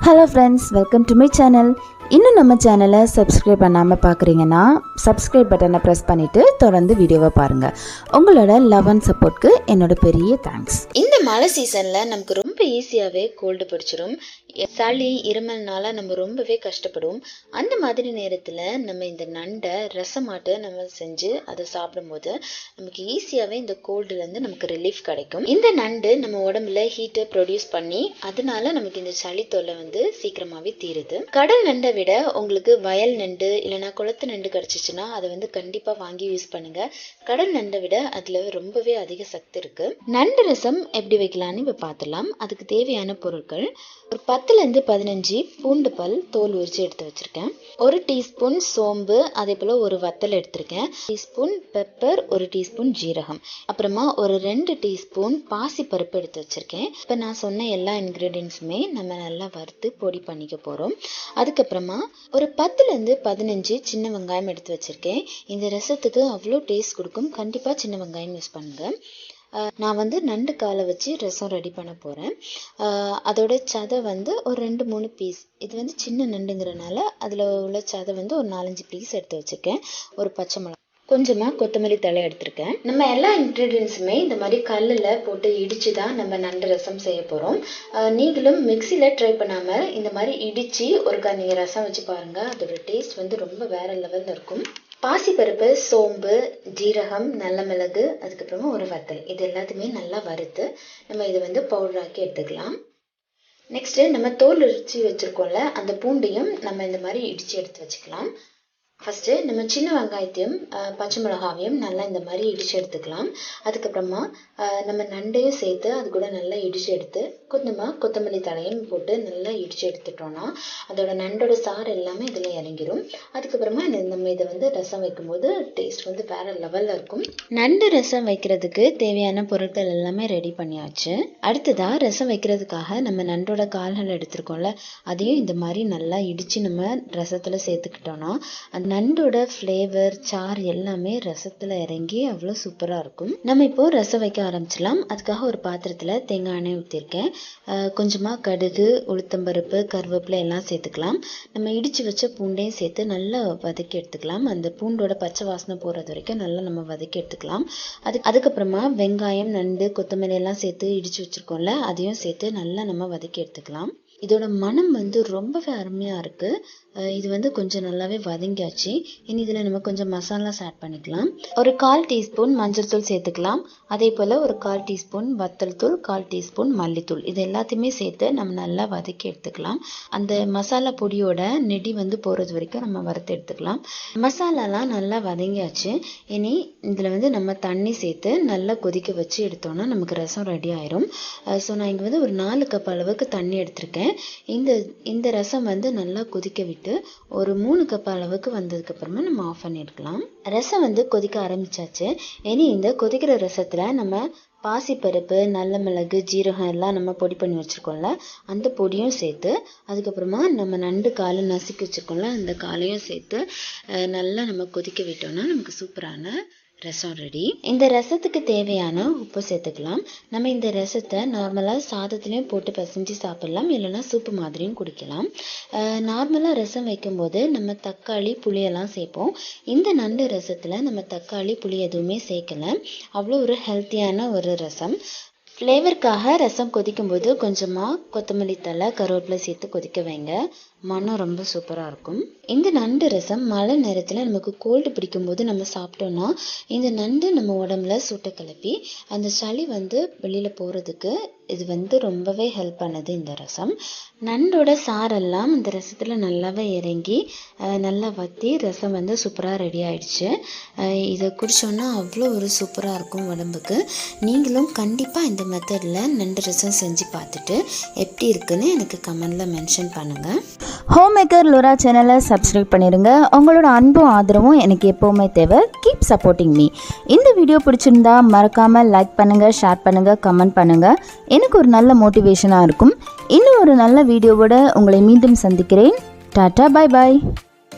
Hello friends, welcome to my channel. இன்னும் நம்ம சேனலை சப்ஸ்கிரைப் பண்ணாமல் பார்க்குறீங்கன்னா சப்ஸ்கிரைப் பட்டனை ப்ரெஸ் பண்ணிவிட்டு தொடர்ந்து வீடியோவை பாருங்கள். உங்களோட லவ் அண்ட் சப்போர்ட்க்கு என்னோட பெரிய தேங்க்ஸ். இந்த மழை சீசனில் நமக்கு ரொம்ப ஈஸியாகவே கோல்டு பிடிச்சிரும். சளி இருமல்னால நம்ம ரொம்பவே கஷ்டப்படுவோம். அந்த மாதிரி நேரத்தில் நம்ம இந்த நண்டை ரசமாட்டு நம்ம செஞ்சு அதை சாப்பிடும்போது நமக்கு ஈஸியாகவே இந்த கோல்டுலேருந்து நமக்கு ரிலீஃப் கிடைக்கும். இந்த நண்டு நம்ம உடம்புல ஹீட்டை ப்ரொடியூஸ் பண்ணி அதனால நமக்கு இந்த சளி தொல்லை சீக்கிரமாகவே தீருது. கடல் நண்டை விட உங்களுக்கு வயல் நண்டு இல்லைனா குளத்து நண்டு கிடச்சிச்சுன்னா அதை கண்டிப்பாக வாங்கி யூஸ் பண்ணுங்க. கடல் நண்டை விட அதில் ரொம்பவே அதிக சக்தி இருக்கு. நண்டு ரசம் எப்படி வைக்கலான்னு இப்போ பார்த்துலாம். அதுக்கு தேவையான பொருட்கள்: ஒரு 10லேருந்து 15 பூண்டு பல் தோல் உரிச்சு எடுத்து வச்சிருக்கேன். 1 டீஸ்பூன் சோம்பு, அதே போல் ஒரு வத்தல் எடுத்திருக்கேன். டீஸ்பூன் பெப்பர், 1 டீஸ்பூன் ஜீரகம், அப்புறமா ஒரு 2 டீஸ்பூன் பாசி பருப்பு எடுத்து வச்சிருக்கேன். இப்போ நான் சொன்ன எல்லா இன்க்ரீடியன்ஸுமே நம்ம நல்லா வறுத்து பொடி பண்ணிக்க போகிறோம். அதுக்கப்புறமா ஒரு 10லேருந்து 15 சின்ன வெங்காயம் எடுத்து வச்சிருக்கேன். இந்த ரசத்துக்கு அவ்வளோ டேஸ்ட் கொடுக்கும். கண்டிப்பாக சின்ன வெங்காயம் யூஸ் பண்ணுங்க. நான் நண்டு காலை வச்சு ரசம் ரெடி பண்ண போகிறேன். அதோட சதை ஒரு 2-3 பீஸ். இது சின்ன நண்டுங்கிறனால அதில் உள்ள சதை ஒரு 4-5 பீஸ் எடுத்து வச்சுருக்கேன். ஒரு பச்சை மிளகாய், கொஞ்சமாக கொத்தமல்லி தழை எடுத்திருக்கேன். நம்ம எல்லா இன்க்ரீடியன்ஸுமே இந்த மாதிரி கல்லில் போட்டு இடித்து தான் நம்ம நண்டு ரசம் செய்ய போகிறோம். நீங்களும் மிக்சியில் ட்ரை பண்ணாமல் இந்த மாதிரி இடித்து ஒருக்கா நீங்கள் ரசம் வச்சு பாருங்கள். அதோட டேஸ்ட் ரொம்ப வேறு லெவலில் இருக்கும். பாசிப்பருப்பு, சோம்பு, ஜீரகம், நல்ல மிளகு, அதுக்கப்புறமா ஒரு வத்தல், இது எல்லாத்தையுமே நல்லா வறுத்து நம்ம இதை பவுடராக்கி எடுத்துக்கலாம். நெக்ஸ்ட்டு நம்ம தோல் இடித்து வச்சுருக்கோம்ல, அந்த பூண்டையும் நம்ம இந்த மாதிரி இடித்து எடுத்து வச்சுக்கலாம். ஃபஸ்ட்டு நம்ம சின்ன வெங்காயத்தையும் பச்சை மிளகாவையும் நல்லா இந்த மாதிரி இடித்து எடுத்துக்கலாம். அதுக்கப்புறமா நம்ம நண்டையும் சேர்த்து அது கூட நல்லா இடித்து எடுத்து கொஞ்சமாக கொத்தமல்லி தழையும் போட்டு நல்லா இடித்து எடுத்துட்டோன்னா அதோட நண்டோட சாறு எல்லாமே இதில் இறங்கிடும். அதுக்கப்புறமா நம்ம இதை ரசம் வைக்கும்போது டேஸ்ட் வேறு லெவலில் இருக்கும். நண்டு ரசம் வைக்கிறதுக்கு தேவையான பொருட்கள் எல்லாமே ரெடி பண்ணியாச்சு. அடுத்ததாக ரசம் வைக்கிறதுக்காக நம்ம நண்டோட கால்கள் எடுத்துருக்கோம்ல, அதையும் இந்த மாதிரி நல்லா இடித்து நம்ம ரசத்தில் சேர்த்துக்கிட்டோன்னா அந்த நண்டோட ஃப்ளேவர், சார் எல்லாமே ரசத்தில் இறங்கி அவ்வளோ சூப்பராக இருக்கும். நம்ம இப்போது ரசம் வைக்க ஆரம்பிச்சிடலாம். அதுக்காக ஒரு பாத்திரத்தில் தேங்காய் எண்ணெய் ஊற்றிருக்கேன். கொஞ்சமாக கடுகு, உளுத்தம்பருப்பு, கருவேப்பிலை எல்லாம் சேர்த்துக்கலாம். நம்ம இடித்து வச்ச பூண்டையும் சேர்த்து நல்லா வதக்கி எடுத்துக்கலாம். அந்த பூண்டோட பச்சை வாசனை போகிறது வரைக்கும் நல்லா நம்ம வதக்கி எடுத்துக்கலாம். அதுக்கப்புறமா வெங்காயம், நண்டு, கொத்தமல்லி எல்லாம் சேர்த்து இடித்து வச்சுருக்கோம்ல, அதையும் சேர்த்து நல்லா நம்ம வதக்கி எடுத்துக்கலாம். இதோட மனம் ரொம்பவே அருமையாக இருக்குது. இது கொஞ்சம் நல்லாவே வதங்கியாச்சு. இனி இதில் நம்ம கொஞ்சம் மசாலாஸ் ஆட் பண்ணிக்கலாம். ஒரு 1/4 டீஸ்பூன் மஞ்சள் தூள் சேர்த்துக்கலாம். அதே போல் ஒரு 1/4 டீஸ்பூன் வத்தல் தூள், 1/4 டீஸ்பூன் மல்லித்தூள், இது எல்லாத்தையுமே சேர்த்து நம்ம நல்லா வதக்கி எடுத்துக்கலாம். அந்த மசாலா பொடியோட நெடி போகிறது வரைக்கும் நம்ம வறுத்து எடுத்துக்கலாம். மசாலாலாம் நல்லா வதங்கியாச்சு. இனி இதில் நம்ம தண்ணி சேர்த்து நல்லா கொதிக்க வச்சு எடுத்தோன்னா நமக்கு ரசம் ரெடி ஆயிரும். ஸோ நான் இங்கே ஒரு 4 கப் அளவுக்கு தண்ணி எடுத்திருக்கேன். இந்த ரசம் நல்லா கொதிக்க விட்டு ஒரு 3 கப் அளவுக்கு வந்ததுக்கப்புறமா நம்ம ஆஃப் பண்ணியிருக்கலாம். ரசம் கொதிக்க ஆரம்பிச்சாச்சு. இனி இந்த கொதிக்கிற ரசத்தில் நம்ம பாசிப்பருப்பு, நல்ல மிளகு, ஜீரகம் எல்லாம் நம்ம பொடி பண்ணி வச்சுருக்கோம்ல, அந்த பொடியும் சேர்த்து, அதுக்கப்புறமா நம்ம நண்டு காலை நசுக்கி வச்சுருக்கோம்ல, அந்த காலையும் சேர்த்து நல்லா நம்ம கொதிக்க விட்டோம்னா நமக்கு சூப்பரான ரசம் ரெடி. இந்த ரசத்துக்கு தேவையான உப்பு சேர்த்துக்கலாம். நம்ம இந்த ரசத்தை நார்மலாக சாதத்துலேயும் போட்டு பிசைஞ்சு சாப்பிடலாம், இல்லைனா சூப்பு மாதிரியும் குடிக்கலாம். நார்மலாக ரசம் வைக்கும்போது நம்ம தக்காளி, புளியெல்லாம் சேர்ப்போம். இந்த நண்டு ரசத்தில் நம்ம தக்காளி, புளி எதுவுமே சேர்க்கலை. அவ்வளோ ஒரு ஹெல்த்தியான ஒரு ரசம். ஃப்ளேவருக்காக ரசம் கொதிக்கும்போது கொஞ்சமாக கொத்தமல்லி தழை, கருவேப்பிலை சேர்த்து கொதிக்க வைங்க. மனம் ரொம்ப சூப்பராக இருக்கும். இந்த நண்டு ரசம் மழை நேரத்தில் நமக்கு கோல்டு பிடிக்கும்போது நம்ம சாப்பிட்டோன்னா இந்த நண்டு நம்ம உடம்புல சூட்டை கிளப்பி அந்த சளி வெளியில் போகிறதுக்கு இது ரொம்பவே ஹெல்ப் பண்ணுது இந்த ரசம். நண்டோட சாரெல்லாம் இந்த ரசத்தில் நல்லாவே இறங்கி நல்லா வற்றி ரசம் சூப்பராக ரெடி ஆயிடுச்சு. இதை குடித்தோன்னா அவ்வளோ ஒரு சூப்பராக இருக்கும் உடம்புக்கு. நீங்களும் கண்டிப்பாக இந்த மெத்தடில் நண்டு ரசம் செஞ்சு பார்த்துட்டு எப்படி இருக்குன்னு எனக்கு கமெண்டில் மென்ஷன் பண்ணுங்கள். ஹோம் மேக்கர் லோரா சேனலை சப்ஸ்கிரைப் பண்ணிடுங்க. உங்களோட அன்பும் ஆதரவும் எனக்கு எப்போவுமே தேவை. Keep supporting me. இந்த வீடியோ பிடிச்சிருந்தா மறக்காமல் லைக் பண்ணுங்கள், ஷேர் பண்ணுங்கள், கமெண்ட் பண்ணுங்கள். எனக்கு ஒரு நல்ல மோட்டிவேஷனாக இருக்கும். இன்னும் ஒரு நல்ல வீடியோவோட உங்களை மீண்டும் சந்திக்கிறேன். டாட்டா, பாய் பாய்.